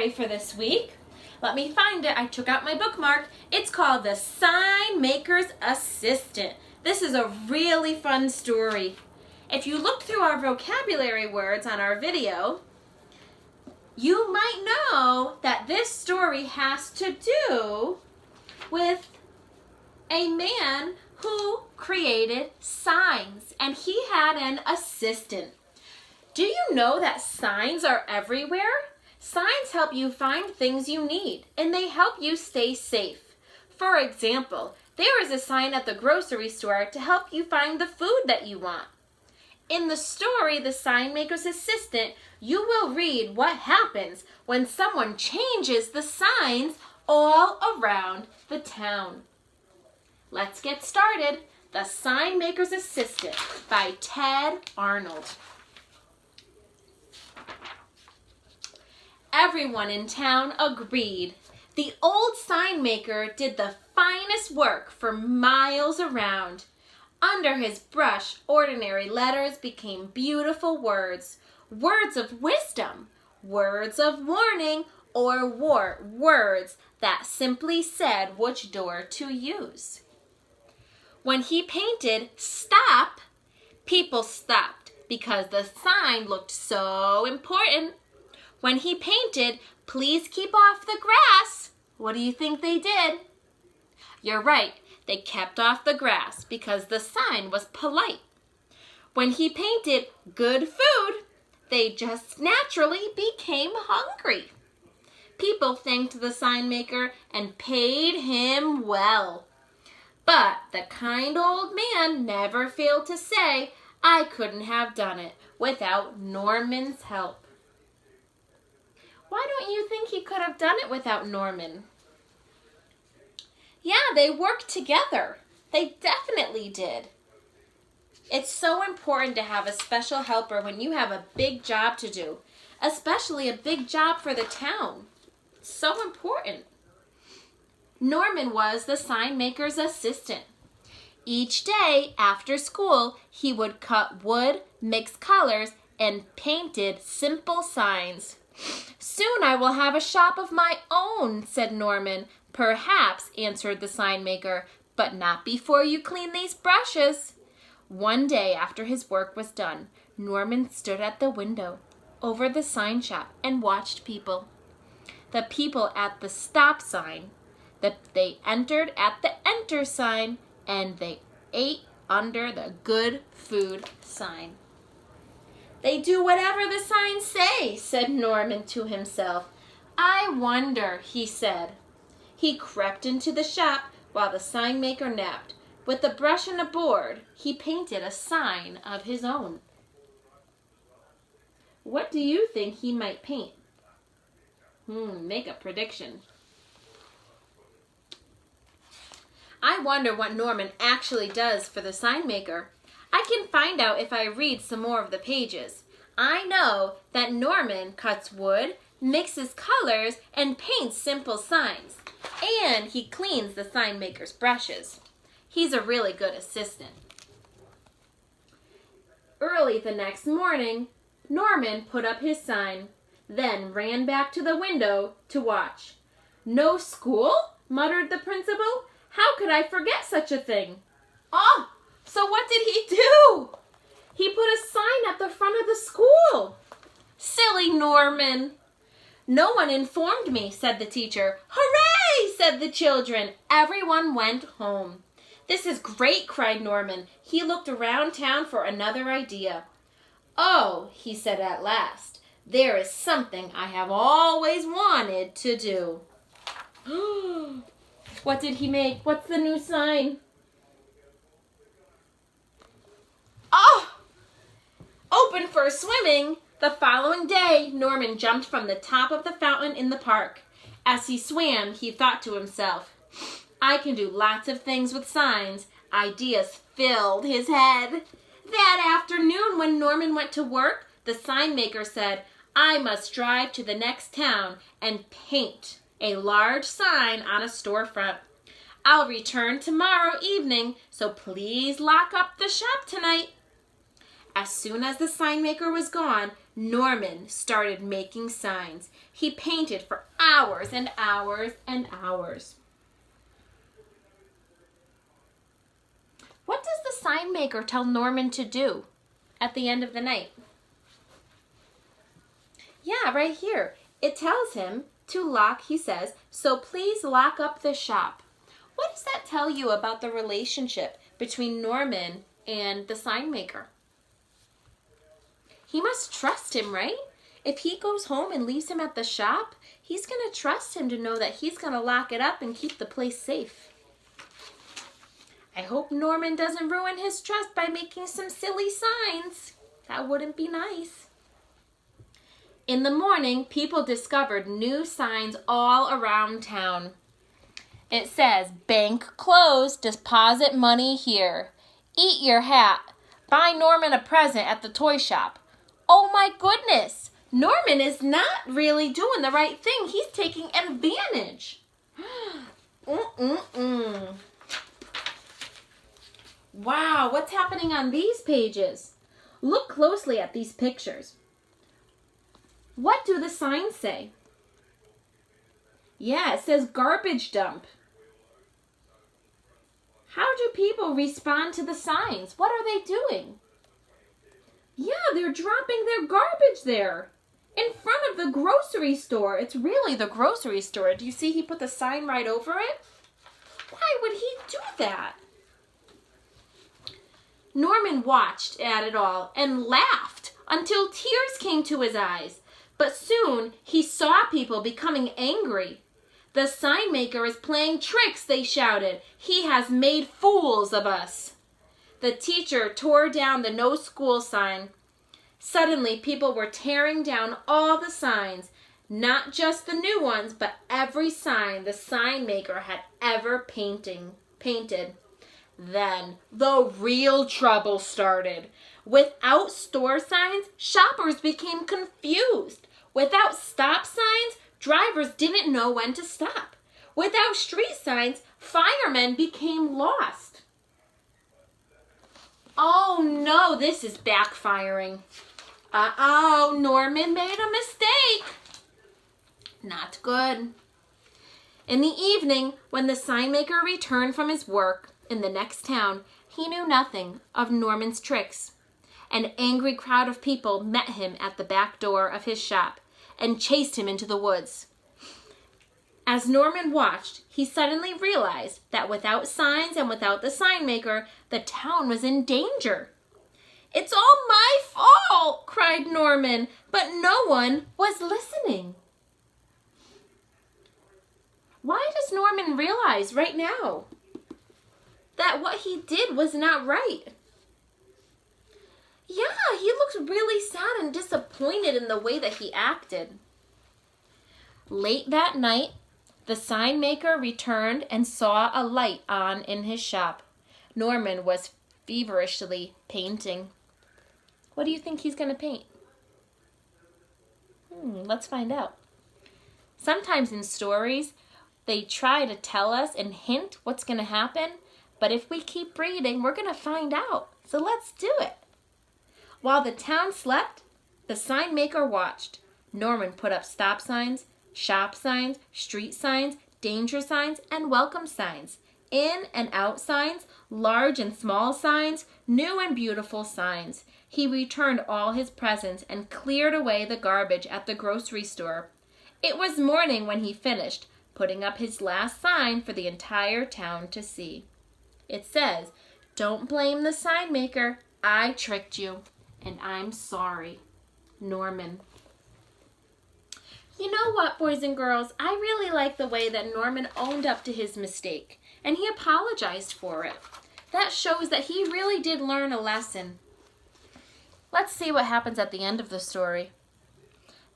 story for this week. Let me find it. I took out my bookmark. It's called The Signmaker's Assistant. This is a really fun story. If you look through our vocabulary words on our video, you might know that this story has to do with a man who created signs, and he had an assistant. Do you know that signs are everywhere? Signs help you find things you need, and they help you stay safe. For example, there is a sign at the grocery store to help you find the food that you want. In the story, The Signmaker's Assistant, you will read what happens when someone changes the signs all around the town. Let's get started. The Signmaker's Assistant by Ted Arnold. Everyone in town agreed. The old sign maker did the finest work for miles around. Under his brush, ordinary letters became beautiful words. Words of wisdom, words of warning, or words that simply said which door to use. When he painted "Stop," people stopped because the sign looked so important. When he painted "Please keep off the grass," what do you think they did? You're right, they kept off the grass because the sign was polite. When he painted "Good food," they just naturally became hungry. People thanked the sign maker and paid him well. But the kind old man never failed to say, "I couldn't have done it without Norman's help." Why don't you think he could have done it without Norman? Yeah, they worked together. They definitely did. It's so important to have a special helper when you have a big job to do, especially a big job for the town. It's so important. Norman was the sign maker's assistant. Each day after school, he would cut wood, mix colors, and painted simple signs. "Soon I will have a shop of my own," said Norman. "Perhaps," answered the sign maker, "but not before you clean these brushes." One day after his work was done, Norman stood at the window over the sign shop and watched people. The people at the stop sign, they entered at the enter sign, and they ate under the good food sign. "They do whatever the signs say," said Norman to himself. "I wonder," he said. He crept into the shop while the sign maker napped. With a brush and a board, he painted a sign of his own. What do you think he might paint? Make a prediction. I wonder what Norman actually does for the sign maker. I can find out if I read some more of the pages. I know that Norman cuts wood, mixes colors, and paints simple signs. And he cleans the sign maker's brushes. He's a really good assistant. Early the next morning, Norman put up his sign, then ran back to the window to watch. "No school?" muttered the principal. "How could I forget such a thing?" "Oh, so what did he do?" "He put a sign at the front of the school." "Silly Norman." "No one informed me," said the teacher. "Hooray!" said the children. Everyone went home. "This is great," cried Norman. He looked around town for another idea. "Oh," he said at last, "there is something I have always wanted to do." What did he make? What's the new sign? Oh! Open for swimming! The following day, Norman jumped from the top of the fountain in the park. As he swam, he thought to himself, "I can do lots of things with signs." Ideas filled his head. That afternoon, when Norman went to work, the sign maker said, "I must drive to the next town and paint a large sign on a storefront. I'll return tomorrow evening, so please lock up the shop tonight." As soon as the sign maker was gone, Norman started making signs. He painted for hours and hours and hours. What does the sign maker tell Norman to do at the end of the night? Yeah, right here. It tells him to lock, he says, so please lock up the shop. What does that tell you about the relationship between Norman and the sign maker? He must trust him, right? If he goes home and leaves him at the shop, he's going to trust him to know that he's going to lock it up and keep the place safe. I hope Norman doesn't ruin his trust by making some silly signs. That wouldn't be nice. In the morning, people discovered new signs all around town. It says, bank closed, deposit money here. Eat your hat. Buy Norman a present at the toy shop. Oh my goodness, Norman is not really doing the right thing. He's taking advantage. Wow, what's happening on these pages? Look closely at these pictures. What do the signs say? Yeah, it says garbage dump. How do people respond to the signs? What are they doing? Yeah, they're dropping their garbage there in front of the grocery store. It's really the grocery store. Do you see he put the sign right over it? Why would he do that? Norman watched at it all and laughed until tears came to his eyes. But soon he saw people becoming angry. The sign maker is playing tricks, they shouted. He has made fools of us. The teacher tore down the no school sign. Suddenly, people were tearing down all the signs, not just the new ones, but every sign the sign maker had ever painted. Then, the real trouble started. Without store signs, shoppers became confused. Without stop signs, drivers didn't know when to stop. Without street signs, firemen became lost. Oh no, this is backfiring. Uh-oh, Norman made a mistake. Not good. In the evening, when the sign maker returned from his work in the next town, he knew nothing of Norman's tricks. An angry crowd of people met him at the back door of his shop and chased him into the woods. As Norman watched, he suddenly realized that without signs and without the sign maker, the town was in danger. "It's all my fault," cried Norman, but no one was listening. Why does Norman realize right now that what he did was not right? Yeah, he looks really sad and disappointed in the way that he acted. Late that night, the sign maker returned and saw a light on in his shop. Norman was feverishly painting. What do you think he's going to paint? Let's find out. Sometimes in stories, they try to tell us and hint what's going to happen, but if we keep reading, we're going to find out. So let's do it. While the town slept, the sign maker watched. Norman put up stop signs, shop signs, street signs, danger signs, and welcome signs. In and out signs, large and small signs, new and beautiful signs. He returned all his presents and cleared away the garbage at the grocery store. It was morning when he finished, putting up his last sign for the entire town to see. It says, "Don't blame the sign maker. I tricked you, and I'm sorry. Norman." You know what, boys and girls? I really like the way that Norman owned up to his mistake, and he apologized for it. That shows that he really did learn a lesson. Let's see what happens at the end of the story.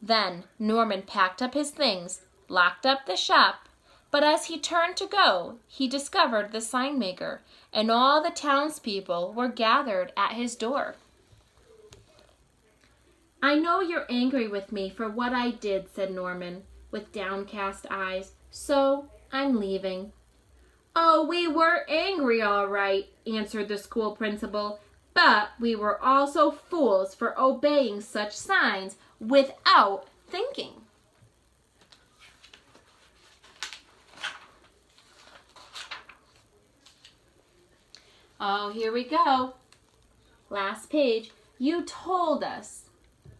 Then Norman packed up his things, locked up the shop, but as he turned to go, he discovered the sign maker, and all the townspeople were gathered at his door. "I know you're angry with me for what I did," said Norman, with downcast eyes, "so I'm leaving." "Oh, we were angry, all right," answered the school principal, But we were also fools for obeying such signs without thinking. Oh, here we go. Last page. You told us.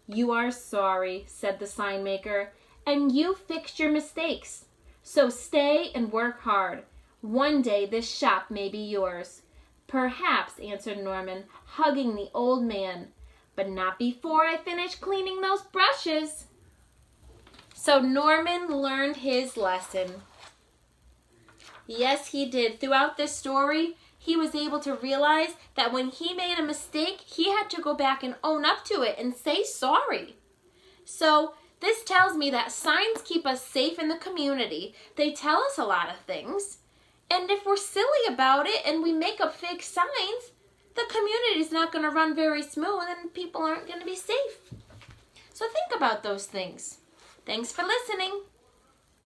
You are sorry, said the sign maker, and you fixed your mistakes. So stay and work hard. One day this shop may be yours. Perhaps, answered Norman, hugging the old man, but not before I finish cleaning those brushes. So Norman learned his lesson. Yes, he did. Throughout this story, he was able to realize that when he made a mistake, he had to go back and own up to it and say sorry. So this tells me that signs keep us safe in the community. They tell us a lot of things. And if we're silly about it and we make up fake signs, the community's not going to run very smooth and people aren't going to be safe. So think about those things. Thanks for listening.